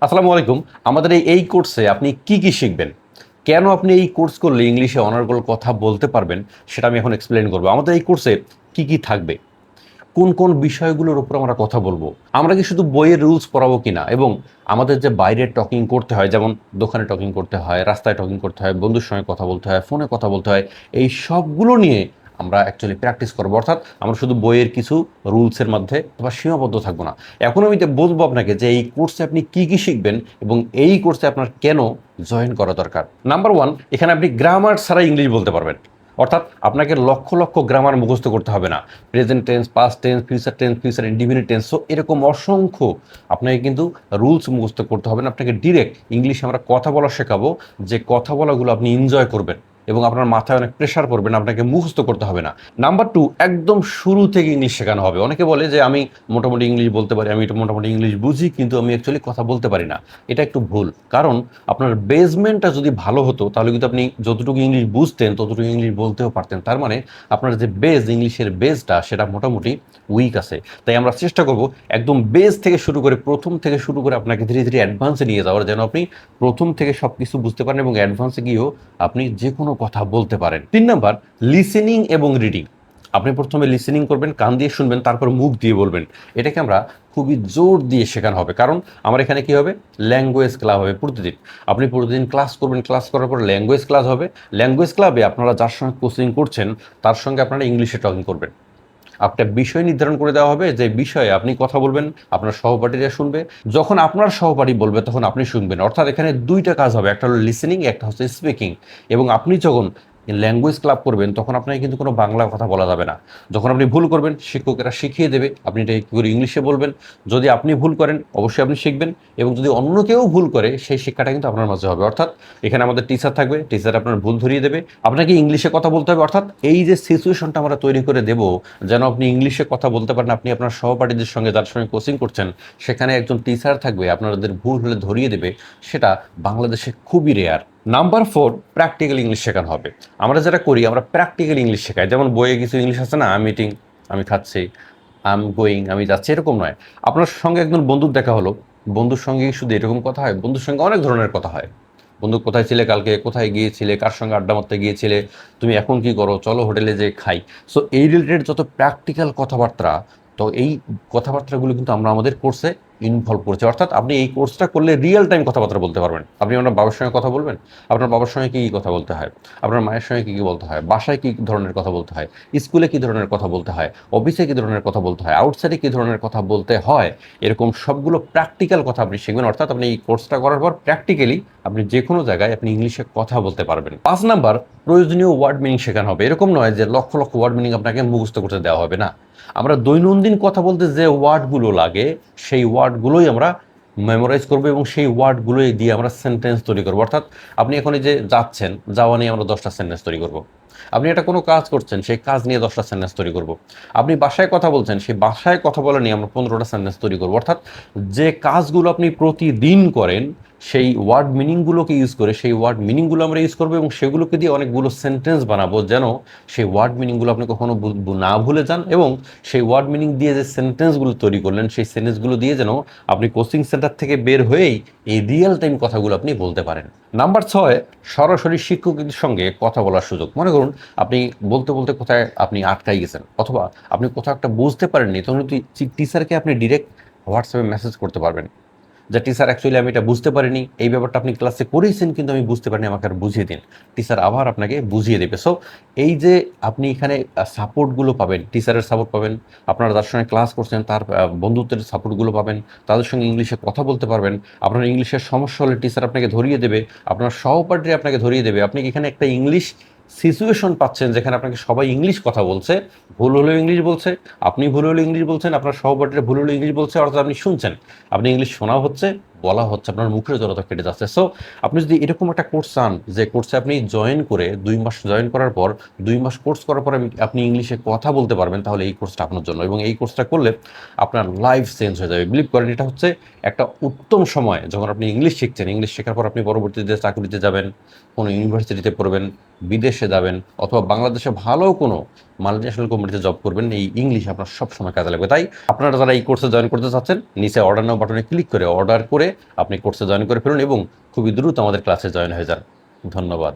আসসালামু আলাইকুম। আমাদের এই কোর্সে আপনি কি কি শিখবেন? কেন আপনি এই কোর্স করলে ইংলিশে অনার্গল কথা বলতে পারবেন, সেটা আমি এখন এক্সপ্লেইন করব। আমাদের এই কোর্সে কি কি থাকবে? কোন কোন বিষয়গুলোর উপর আমরা কথা বলবো? আমরা কি শুধু বইয়ের রুলস পড়াবো কিনা? এবং আমাদের যে বাইরে টকিং করতে হয়, যেমন দোকানে টকিং করতে হয়, রাস্তায় টকিং করতে হয়, বন্ধুর সঙ্গে কথা বলতে হয়, ফোনে কথা বলতে হয়, এই সবগুলো নিয়ে আমরা অ্যাকচুয়ালি প্র্যাকটিস করবো। অর্থাৎ আমরা শুধু বইয়ের কিছু রুলসের মধ্যে বা সীমাবদ্ধ থাকবো না। এখন আমি বলবো আপনাকে যে এই কোর্সে আপনি কি কি শিখবেন এবং এই কোর্সে আপনার কেন জয়েন করা দরকার। নাম্বার ওয়ান, এখানে আপনি গ্রামার ছাড়া ইংলিশ বলতে পারবেন। অর্থাৎ আপনাকে লক্ষ লক্ষ গ্রামার মুখস্থ করতে হবে না। Present tense, past tense, future indefinite tense, so এরকম অসংখ্য আপনাকে কিন্তু রুলস মুখস্থ করতে হবে না। আপনাকে ডিরেক্ট ইংলিশে আমরা কথা বলা শেখাবো, যে কথা বলাগুলো আপনি এনজয় করবেন এবং আপনার মাথায় অনেক প্রেশার পড়বে না, আপনাকে মুখস্থ করতে হবে না। নাম্বার টু, একদম শুরু থেকে ইংলিশ শেখানো হবে। অনেকে বলে যে আমি মোটামুটি ইংলিশ বলতে পারি, আমি মোটামুটি ইংলিশ বুঝি, কিন্তু আমি অ্যাকচুয়ালি কথা বলতে পারি না। এটা একটু ভুল। কারণ আপনার বেসমেন্টটা যদি ভালো হতো, তাহলে কিন্তু আপনি যতটুকু ইংলিশ বুঝতেন ততটুকু ইংলিশ বলতেও পারতেন। তার মানে আপনার যে বেস, ইংলিশের বেসটা, সেটা মোটামুটি উইক আছে। তাই আমরা চেষ্টা করব একদম বেস থেকে শুরু করে, প্রথম থেকে শুরু করে আপনাকে ধীরে ধীরে অ্যাডভান্সে নিয়ে যাওয়ার, যেন আপনি প্রথম থেকে সব কিছু বুঝতে পারেন এবং অ্যাডভান্সে গিয়েও আপনি যে কোনো কথা বলতে পারেন। 3 নাম্বার, লিসেনিং এবং রিডিং। আপনি প্রথমে লিসেনিং করবেন, কান দিয়ে শুনবেন, তারপর মুখ দিয়ে বলবেন। এটাকে আমরা খুবই জোর দিয়ে শেখানো হবে। কারণ আমার এখানে কি হবে, ল্যাঙ্গুয়েজ ক্লাব হবে প্রতিদিন। আপনি প্রতিদিন ক্লাস করবেন, ক্লাস করার পর ল্যাঙ্গুয়েজ ক্লাস হবে। ল্যাঙ্গুয়েজ ক্লাবে আপনারা যার সঙ্গে কোচিং করছেন তার সঙ্গে আপনারা ইংলিশে টকিং করবেন। একটা বিষয় নির্ধারণ করে দেওয়া হবে, যে বিষয়ে আপনি কথা বলবেন, আপনার সহপাঠীরা শুনবে। যখন আপনার সহপাঠী বলবে তখন আপনি শুনবেন। অর্থাৎ এখানে দুইটা কাজ হবে, একটা হলো লিসেনিং, একটা হচ্ছে স্পিকিং। এবং আপনি যখন ল্যাঙ্গুয়েজ ক্লাব করবেন তখন আপনাকে কিন্তু কোনো বাংলা কথা বলা যাবে না। যখন আপনি ভুল করবেন, শিক্ষকেরা শিখিয়ে দেবে আপনি এটা কী করে ইংলিশে বলবেন। যদি আপনি ভুল করেন, অবশ্যই আপনি শিখবেন। এবং যদি অন্য কেউ ভুল করে, সেই শিক্ষাটা কিন্তু আপনার মাঝে হবে। অর্থাৎ এখানে আমাদের টিচার থাকবে, টিচার আপনার ভুল ধরিয়ে দেবে, আপনাকে ইংলিশে কথা বলতে হবে। অর্থাৎ এই যে সিচুয়েশনটা আমরা তৈরি করে দেব, যেন আপনি ইংলিশে কথা বলতে পারেন, আপনি আপনার সহপাঠীদের সঙ্গে, যার সঙ্গে কোচিং করছেন, সেখানে একজন টিচার থাকবে, আপনাদের ভুল হলে ধরিয়ে দেবে। সেটা বাংলাদেশে খুবই rare. Number four, practical English শেখানো হবে। আমরা যেটা করি, আমরা প্র্যাকটিক্যাল ইংলিশ শেখাই। যেমন বইয়ে কিছু ইংলিশ আছে না, আই মিটিং, আমি খাচ্ছি, আই এম গোয়িং, আমি যাচ্ছি, এরকম নয়। আপনার সঙ্গে একজন বন্ধুর দেখা হলো, বন্ধুর সঙ্গে শুধু এরকম কথা হয়? বন্ধুর সঙ্গে অনেক ধরনের কথা হয়। বন্ধু, কোথায় ছিলে কালকে, কোথায় গিয়েছিলে, কার সঙ্গে আড্ডা মারতে গিয়েছিলে, তুমি এখন কি করো, চলো হোটেলে যে খাই। সো এই রিলেটেড যত প্র্যাকটিক্যাল কথাবার্তা, তো এই কথাবার্তাগুলো কিন্তু আমরা আমাদের কোর্সে ইনভলভ করছি। অর্থাৎ আপনি এই কোর্সটা করলে রিয়েল টাইম কথাবার্তা বলতে পারবেন। আপনি আপনার বাবার সঙ্গে কথা বলবেন, আপনার বাবার সঙ্গে কী কী কথা বলতে হয়, আপনার মায়ের সঙ্গে কী কী বলতে হয়, বাসায় কী ধরনের কথা বলতে হয়, স্কুলে কী ধরনের কথা বলতে হয়, অফিসে কী ধরনের কথা বলতে হয়, আউটসাইডে কী ধরনের কথা বলতে হয়, এরকম সবগুলো প্র্যাকটিক্যাল কথা আপনি শিখবেন। অর্থাৎ আপনি এই কোর্সটা করার পর প্র্যাকটিক্যালি আপনি যে কোনো জায়গায় আপনি ইংলিশে কথা বলতে পারবেন। 5 নাম্বার, প্রয়োজনীয় ওয়ার্ড মিনিং শেখানো হবে। এরকম নয় যে লক্ষ লক্ষ ওয়ার্ড মিনিং আপনাকে মুখস্থ করতে দেওয়া হবে না। আমরা দৈনন্দিন কথা বলতে যে ওয়ার্ডগুলো লাগে, সেই ওয়ার্ডগুলোই আমরা মেমোরাইজ করবো এবং সেই ওয়ার্ডগুলোই দিয়ে আমরা সেন্টেন্স তৈরি করবো। অর্থাৎ আপনি এখন এই যে যাচ্ছেন, যাওয়া নিয়ে আমরা 10টা সেন্টেন্স তৈরি করবো। আপনি একটা কোনো কাজ করছেন, সেই কাজ নিয়ে 10টা সেন্টেন্স তৈরি করবো। আপনি বাসায় কথা বলছেন, সেই বাসায় কথা বলা নিয়ে আমরা 15টা সেন্টেন্স তৈরি করবো। অর্থাৎ যে কাজগুলো আপনি প্রতিদিন করেন, সেই ওয়ার্ড মিনিংগুলোকে ইউজ করে, সেই ওয়ার্ড মিনিংগুলো আমরা ইউজ করবো এবং সেগুলোকে দিয়ে অনেকগুলো সেন্টেন্স বানাবো, যেন সেই ওয়ার্ড মিনিংগুলো আপনি কখনো না ভুলে যান। এবং সেই ওয়ার্ড মিনিং দিয়ে যে সেন্টেন্সগুলো তৈরি করলেন, সেই সেন্টেন্সগুলো দিয়ে যেন আপনি কোচিং সেন্টার থেকে বের হয়েই এই রিয়েল টাইম কথাগুলো আপনি বলতে পারেন। নাম্বার 6, সরাসরি শিক্ষকের সঙ্গে কথা বলার সুযোগ। মনে করুন আপনি বলতে বলতে কোথায় আপনি আটকাই গেছেন, অথবা আপনি কোথাও একটা বুঝতে পারেননি, তখন টিচারকে আপনি ডিরেক্ট হোয়াটসঅ্যাপে মেসেজ করতে পারবেন যে টিচার, অ্যাকচুয়ালি আমি এটা বুঝতে পারিনি, এই ব্যাপারটা আপনি ক্লাসে করেছেন কিন্তু আমি বুঝতে পারিনি, আমাকে আর বুঝিয়ে দিন। টিচার আবার আপনাকে বুঝিয়ে দেবে। সো এই যে আপনি এখানে সাপোর্টগুলো পাবেন, টিচারের সাপোর্ট পাবেন, আপনারা যার সঙ্গে ক্লাস করছেন তার বন্ধুত্বের সাপোর্টগুলো পাবেন, তাদের সঙ্গে ইংলিশে কথা বলতে পারবেন। আপনার ইংলিশের সমস্যা হলে টিচার আপনাকে ধরিয়ে দেবে, আপনার সহপাঠী আপনাকে ধরিয়ে দেবে। আপনি এখানে একটা ইংলিশ সিচুয়েশন পাচ্ছেন, যেখানে আপনাকে সবাই ইংলিশ কথা বলছে, ভুল হলেও ইংলিশ বলছে, আপনি ভুল হলেও ইংলিশ বলছেন, আপনার সহপাঠীরা ভুল হলেও ইংলিশ বলছে। অর্থাৎ আপনি শুনছেন, আপনি ইংলিশ শোনাও হচ্ছে, বলা হচ্ছে, আপনার মুখের জড়তা কেটে যাচ্ছে। সো আপনি যদি এরকম একটা কোর্স চান, যে কোর্সে আপনি জয়েন করে 2 মাস জয়েন করার পর, 2 মাস কোর্স করার পর আপনি ইংলিশে কথা বলতে পারবেন, তাহলে এই কোর্সটা আপনার জন্য। এবং এই কোর্সটা করলে আপনার লাইফ চেঞ্জ হয়ে যাবে। বিলিভ করেন, এটা হচ্ছে একটা উত্তম সময় যখন আপনি ইংলিশ শিখছেন। ইংলিশ শেখার পর আপনি পরবর্তীতে চাকরিতে যাবেন, কোনো ইউনিভার্সিটিতে পড়বেন, বিদেশে যাবেন, অথবা বাংলাদেশে ভালো কোনো মাল্টিন্যাশনাল কোম্পানিতে জব করবেন, এই ইংলিশ আপনার সবসময় কাজে লাগবে। তাই আপনারা যারা এই কোর্সে জয়েন করতে চাচ্ছেন, নিচে অর্ডার নাও বাটনে ক্লিক করে অর্ডার করে আপনি কোর্সে জয়েন করে ফেলুন এবং খুবই দ্রুত আমাদের ক্লাসে জয়েন হয়ে যান। ধন্যবাদ।